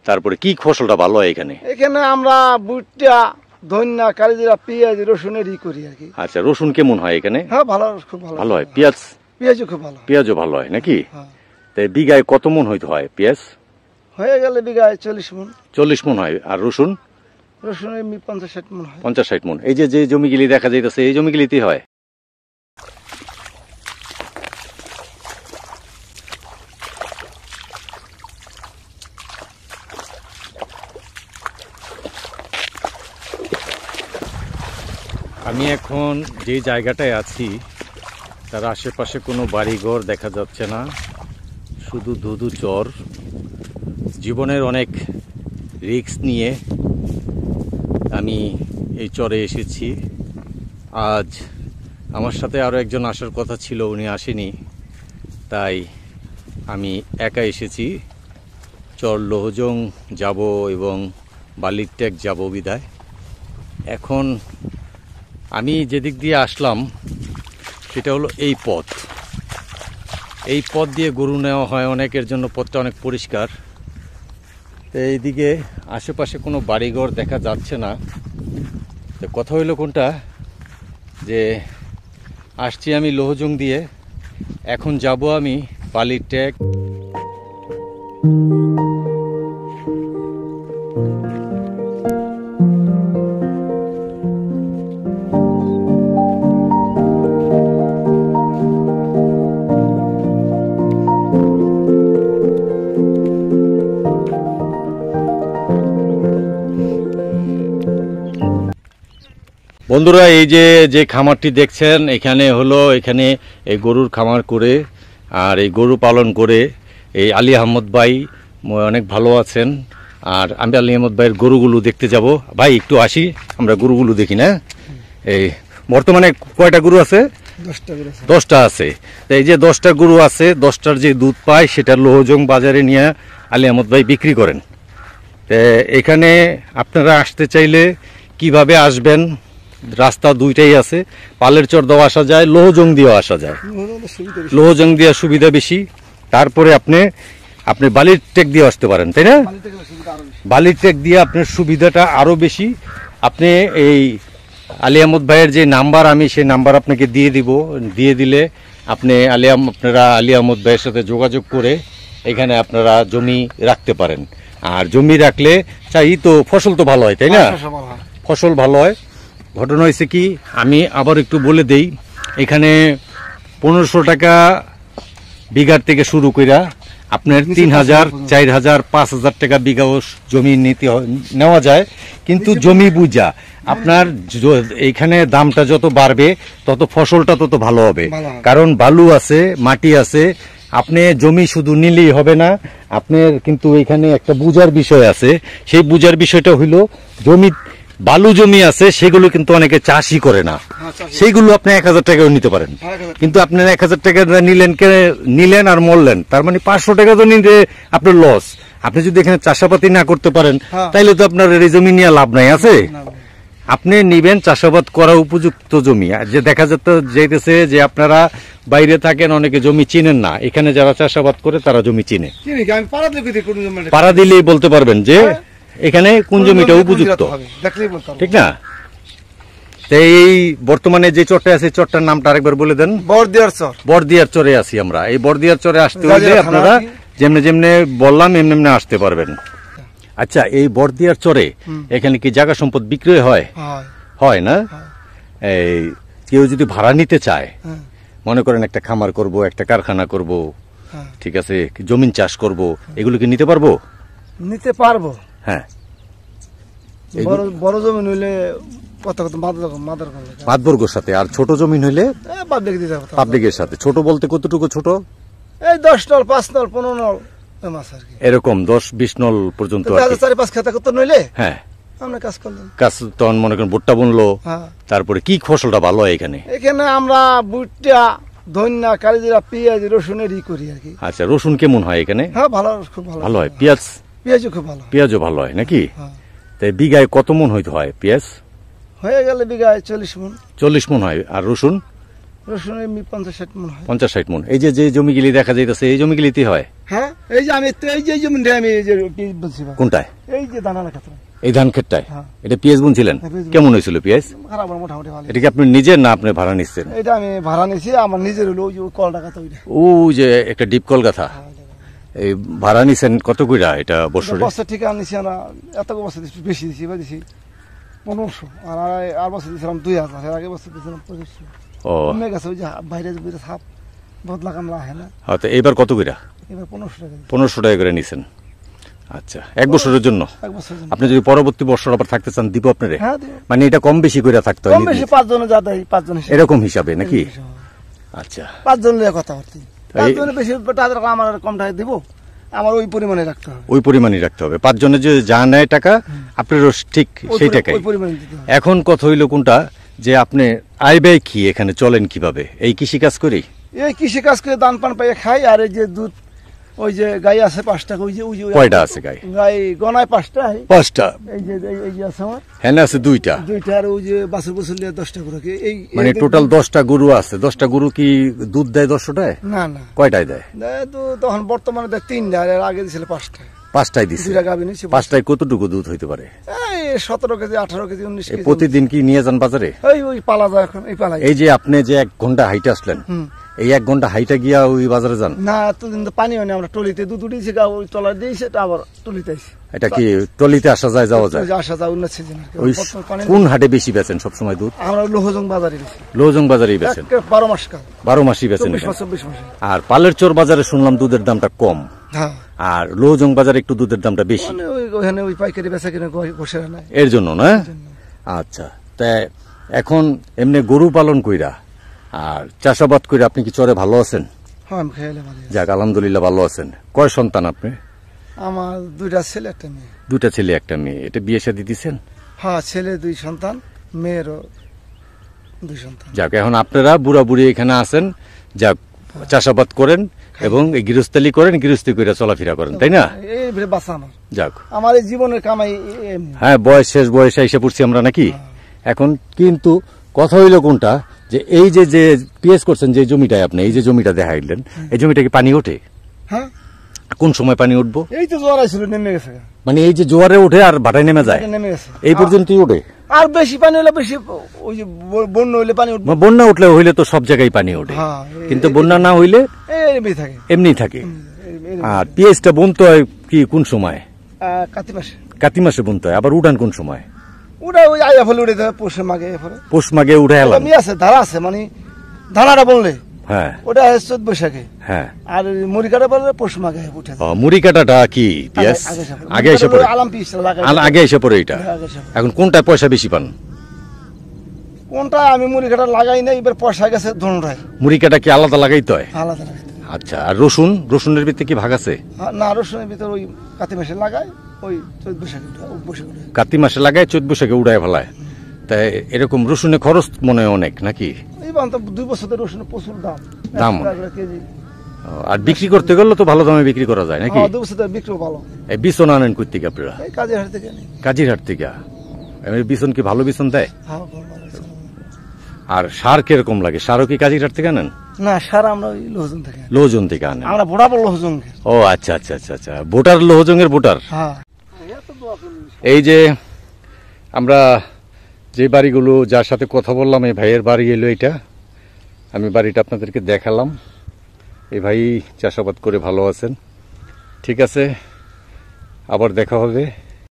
তারপরে কি ফসলটা ভালো হয় এখানে? এখানে আমরা ভুট্টা, ধনিয়া, কালিজিরা, পেঁয়াজ, রসুনের করি আর কি। আচ্ছা, রসুন কেমন হয় এখানে? হ্যাঁ, ভালো, খুব ভালো। ভালো হয়। পেঁয়াজও খুব ভালো। পেঁয়াজও ভালো হয় নাকি? তাই বিঘায় কত মন হইতে হয় পেঁয়াজ? হয়ে গেলে বিঘায় 40 মন। 40 মন হয়। আর রসুনের 50-60 মন হয়। 50-60 মন। এই যে জমিগুলি দেখা যাইতেছে এই জমিগুলিতেই হয়। আমি এখন যে জায়গাটায় আছি তার আশেপাশে কোনো বাড়িঘর দেখা যাচ্ছে না, শুধু ধুধু চর। জীবনের অনেক রিস্ক নিয়ে আমি এই চরে এসেছি। আজ আমার সাথে আরও একজন আসার কথা ছিল, উনি আসেনি, তাই আমি একা এসেছি। চর লোহজং যাব এবং বালির ট্যাগ যাব বিদায়। এখন আমি যেদিক দিয়ে আসলাম সেটা হলো এই পথ। এই পথ দিয়ে গরু নেওয়া হয় অনেকের জন্য, পথটা অনেক পরিষ্কার। তো এইদিকে আশেপাশে কোনো বাড়িঘর দেখা যাচ্ছে না। তো কথা হইলো কোনটা, যে আসছি আমি লোহজং দিয়ে, এখন যাব আমি বালির ট্যাগ। বন্ধুরা, এই যে খামারটি দেখছেন, এখানে এই গরুর খামার করে আর এই গরু পালন করে এই আলী আহমদ ভাই অনেক ভালো আছেন। আর আমি আলী আহমদ ভাইয়ের গরুগুলো দেখতে যাব। ভাই একটু আসি, আমরা গরুগুলো দেখি না। এই বর্তমানে কয়টা গরু আছে? 10টা আছে। তো এই যে 10টা গরু আছে, 10টার যে দুধ পায় সেটা লোহজং বাজারে নিয়ে আলী আহমদ ভাই বিক্রি করেন। তো এখানে আপনারা আসতে চাইলে কিভাবে আসবেন? রাস্তা দুইটাই আছে, পালের চর দিয়েও আসা যায়, লোহজং দিয়েও আসা যায়। লোহজং দিয়ে সুবিধা বেশি। তারপরে আপনি বালির ট্যাগ দিয়ে আসতে পারেন, তাই না? বালির ট্যাগ দিয়ে আপনার সুবিধাটা আরো বেশি। আপনি এই আলী আহমদ ভাইয়ের যে নাম্বার, আমি সেই নাম্বার আপনাকে দিয়ে দিব। দিয়ে দিলে আপনারা আলী আহমদ ভাইয়ের সাথে যোগাযোগ করে এখানে আপনারা জমি রাখতে পারেন। আর জমি রাখলে চাই তো ফসল তো ভালো হয়, তাই না? ফসল ভালো হয়। ঘটনা হয়েছে কি, আমি আবার একটু বলে দেই, এখানে 1500 টাকা বিঘার থেকে শুরু কইরা আপনার 3000, 4000, 5000 টাকা বিঘাও জমি নেওয়া যায়। কিন্তু জমি বুঝা আপনার এইখানে দামটা যত বাড়বে তত ফসলটা তত ভালো হবে। কারণ বালু আছে, মাটি আছে। আপনি জমি শুধু নিলেই হবে না, আপনার কিন্তু এখানে একটা বুঝার বিষয় আছে। সেই বুঝার বিষয়টা হইল, বালু জমি আছে সেগুলো কিন্তু অনেকে চাষই করে না, সেইগুলো আপনি 1000 টাকাও নিতে পারেন। কিন্তু আপনার 1000 টাকা নিলেন আর মরলেন, তার মানে 500 টাকা তো নিতে আপনার লস। আপনি যদি এখানে চাষাবাদি না করতে পারেন তাইলে তো আপনার এই জমি নিয়ে লাভ নাই আছে। আপনি নিবেন চাষাবাদ করা উপযুক্ত জমি। আর যে দেখা যাইতেছে যে আপনারা বাইরে থাকেন, অনেকে জমি চিনেন না, এখানে যারা চাষাবাদ করে তারা জমি চিনে। পাড়া দিলেই বলতে পারবেন যে এখানে কোন জমিটা উপযুক্ত, ঠিক না? এই বর্তমানে যে চরটা আছে, চরটার নামটা আরেকবার বলে দেন। বড়দিয়ার চরে আছি আমরা। এই বড়দিয়ার চরে আসতে হলে আপনারা যেমনে বললাম এমনি আসতে পারবেন। আচ্ছা, এই বড়দিয়ার চরে এখানে কি জায়গা সম্পদ বিক্রয় হয় না? এই কেউ যদি ভাড়া নিতে চায়, মনে করেন একটা খামার করব, একটা কারখানা করব, ঠিক আছে, জমিন চাষ করব, এগুলো কি নিতে পারবো? নিতে পারবো। হ্যাঁ, বড় জমি হইলে মাতবর্গের সাথে, আর ছোট জমি হইলে পাবলিকের সাথে। ছোট বলতে কতটুকু ছোট? এই 10 নল, 5 নল, 15 নল এরকম 10-20 নল পর্যন্ত। 4-5 খেতা কত নইলে হ্যাঁ, আমরা কাজ করলাম। তখন মনে করেন ভুট্টা বুনলো। তারপরে কি ফসলটা ভালো হয় এখানে? এখানে আমরা ভুট্টা, ধনিয়া, কালিজিরা, পেঁয়াজ, রসুনের করি আর কি। আচ্ছা, রসুন কেমন হয় এখানে? হ্যাঁ, ভালো, খুব ভালো হয়। পেঁয়াজও খুব ভালো। পেঁয়াজও ভালো হয় নাকি? তাই বিঘায় কত মন হইতে হয় পেঁয়াজ? হয়ে গেলে বিঘায় 40 মন। 40 মন হয়। আর রসুনের 50-60 মন হয়। 50-60 মন। এই যে যে জমিগুলি দেখা যাইতেছে এই জমিগুলিতে হয়? হ্যাঁ, এই যে আমি তো এই যে জমিটা আমি এই যে পিস বলছি ভাই। কোনটায়? এই যে দানা রাখা তো। এই ধান ক্ষেতটায়? হ্যাঁ। এটা পেঁয়াজ বুনছিলেন? হ্যাঁ, পেঁয়াজ কেমন হয়েছিল পেঁয়াজ? খারাপ না, মোটামুটি ভালো। এটা কি আপনি নিজের না আপনি ভাড়া নিচ্ছেন? এটা আমি ভাড়া নিয়েছি, আমার নিজের হলো ওই যে কল টাকা তো ওইটা। ও যে একটা ডিপ কল গাথা, এই ভাড়া নিছেন কত কইরা এটা বছরে? বছর থেকে আনিছি আমরা, এত বছর দিচ্ছি, বেশি দিচ্ছি, এবার দিচ্ছি 1500, আর বছর দিয়েছিলাম 2000, এর আগে বছর দিয়েছিলাম 2500। ও কমে গেছে, ওই যে বাইরে যে সাপ বদলা কামলা আহে না, হয়তো এইবার কত কইরা? এবার 1500 টাকা দিচ্ছি। 1500 টাকা করে নিছেন। আচ্ছা, এক বছরের জন্য? এক বছরের জন্য। আপনি যদি পরবর্তী বছর আবার থাকতে চান দিব আপনারে? হ্যাঁ, দিব। মানে এটা কম বেশি করে থাকতে হয় কম বেশি 5 জনে যা দেয়, 5 জন হিসেবে। এরকম হিসাবে নাকি? আচ্ছা, 5 জন লিয়ে কথা বলতে, 5 জনের বেশি টাকা আমার আর কম টাকা দিব, আমার ওই পরিমাণে রাখতে হবে। ওই পরিমাণই রাখতে হবে। 5 জনের যে যা নেয় টাকা আপনারও ঠিক সেই টাকাই। ওই পরিমাণে দিতে হবে। এখন কথা হইল কোনটা, যে আপনি আয় ব্যয় কি, এখানে চলেন কিভাবে? এই কৃষি কাজ করি? এই কৃষি কাজ করে দান পান পাইয়ে খাই, আর এই যে দুধ, ওই যে গাই আছে 5টা, ওই যে কয়টা আছে গাই? গাই গনায় 5টা, 5টা। এই যে আছে আমার হ্যাঁ আছে 2টা। 2টা, আর ওই যে বাছুর বছর লিয়ে 10টা করে। এই মানে টোটাল 10টা গরু আছে। 10টা গরু কি দুধ দেয় 10টায়? না না, কয়টায় দেয়? তো তখন বর্তমানে দেয় 3টা, আর এর আগে দিছিল 5টা। 5টায় দিছে। 2টা গাভী নিয়েছি। 5টায় কতটুকু দুধ হইতে পারে? এই 17 কেজি, 18 কেজি, 19 এই কেজি। প্রতিদিন কি নিয়ে যান বাজারে? ওই পালা যায় এখন, এই পালাই। এই যে আপনি যে 1 ঘন্টা হাইটে আসলেন, এই 1 ঘন্টা হাইটে গিয়া ওই বাজারে যান? না, এতদিন তো পানি হয়নি, আমরা টলিতে দুধ উঠেছি, ওই তলা দিয়েছে, এটা আবার টলিতে আইছি। এটা কি টলিতে আসা যায়, যাওয়া যায়? ওই যে আসা যায় অন্য সিজন। ওই কোন হাটে বেশি বেচেন সবসময় দুধ? আমরা লোহজং বাজারে গেছি, লোহজং বাজারেই বেচেন? 12 মাস কাল, 12 মাসই বেচেন? 24 মাসে। আর পালের চর বাজারে শুনলাম দুধের দামটা কম, হ্যাঁ, আর লোহজং বাজারে একটু দুধের দামটা বেশি। মানে ওইখানে ওই পাইকারি বেচা কিনে বসে না, এর জন্য না? আচ্ছা, তা এখন এমনি গরু পালন কইরা আর চাষাবাদ কইরা আপনি কি চরে ভালো আছেন? হ্যাঁ, আমি খেয়ালে ভালো আছি। যাক, আলহামদুলিল্লাহ ভালো আছেন। কয় সন্তান আপনি? আমার 2টা ছেলে, 1টা মেয়ে। 2টা ছেলে 1টা মেয়ে। এটা বিয়ে শাদী দিছেন? হ্যাঁ, ছেলে 2 সন্তান, মেয়েরও 2 সন্তান। যাক, এখন আপনারা বুড়া বুড়ি এখানে আছেন, যাক চাষাবাদ করেন এবং এই গৃহস্থলী করেন, গৃহস্থী করে চলাফেরা করেন, তাই না? এই বাসা আমার, যাক, আমার এই জীবনের কামাই এমনি। হ্যাঁ, বয়স শেষ বয়সে এসে পড়ছি আমরা নাকি এখন। কিন্তু কথা হইল কোনটা, যে এই যে যে পিএস করছেন যে জমিটায় আপনি, এই যে জমিটা দেখাইলেন, এই জমিটা কি পানি ওঠে? হ্যাঁ, কোন সময় পানি উঠবো? এই তো জ্বর আইছিল, নেমে গেছে। মানে এই যে জোয়ারে ওঠে আর ভাটায় নেমে যায়, নেমে গেছে এই পর্যন্তই ওঠে? আর বেশি পানি হলে বেশি, ওই যে বন্যা হইলে পানি উঠবে। বন্যা উঠলে হইলে তো সব জায়গায় পানি ওঠে, হ্যাঁ, কিন্তু বন্যা না হইলে এমনি থাকে। এমনি থাকে। আর পিএসটা বুনতে হয় কি কোন সময়? কাতি মাসে। কাতি মাসে বুনতে হয়। আবার উঠান কোন সময়? ওটা ওই আয়া ফলে উঠে দেয়, পৌষে মাগে ফলে। পৌষ মাগে উঠে এলাম। আমি আছে, ধারা আছে, মানে ধারাটা বললে হ্যাঁ, ওটা 14 বৈশাখে। হ্যাঁ। আর মুড়ি কাটা বললে পৌষ মাগে উঠে যায়। মুড়ি কাটাটা কি পিএস আগে এসে পড়ে? আলাম পিস লাগাই, আগে এসে পড়ে এটা। আগে এসে পড়ে। এখন কোনটায় পয়সা বেশি পান? কোনটা আমি মুড়ি কাটা লাগাই না, এবার পয়সা গেছে ধনুটাই। মুড়ি কাটা কি আলাদা লাগাইতে হয়? আলাদা লাগাই। আচ্ছা, আর রসুনের ভিতরে কি ভাগ আছে? না, রসুনের ভিতর ওই কাতি মাসে লাগাই, ওই 14 বৈশাখে বৈশাখে উঠে। কাতি মাসে লাগায় 14 বৈশাখে উড়ায় ফেলায়। তাই এরকম রসুনের খরচ মনে হয় অনেক নাকি? এই বান তো 2 বছর ধরে রসুনের প্রচুর দাম। দাম? 1 টাকা করে কেজি। আর বিক্রি করতে গেলে তো ভালো দামে বিক্রি করা যায় নাকি? 2 বছর ধরে বিক্রি ভালো। এই বিছন আনেন কই থেকে আপনারা? এই কাজের হাট থেকে নেই। কাজিরহাট থেকে। এই বিছন কি ভালো বিছন দেয়? হ্যাঁ, ভালো আছে। আর সার কিরকম লাগে? সারও কি কাজিরহাট থেকে আনেন? না, সারা আমরা ওই লোহজন থেকে আনি। লোহজন থেকে আনেন? আমরা বড় লোহজন। ও আচ্ছা আচ্ছা আচ্ছা আচ্ছা, ভোটার লোহজংয়ের ভোটার। হ্যাঁ, এই যে আমরা যে বাড়িগুলো যার সাথে কথা বললাম, এই ভাইয়ের বাড়ি এলো এটা। আমি বাড়িটা আপনাদেরকে দেখালাম। এই ভাই চাষাবাদ করে ভালো আছেন। ঠিক আছে, আবার দেখা হবে।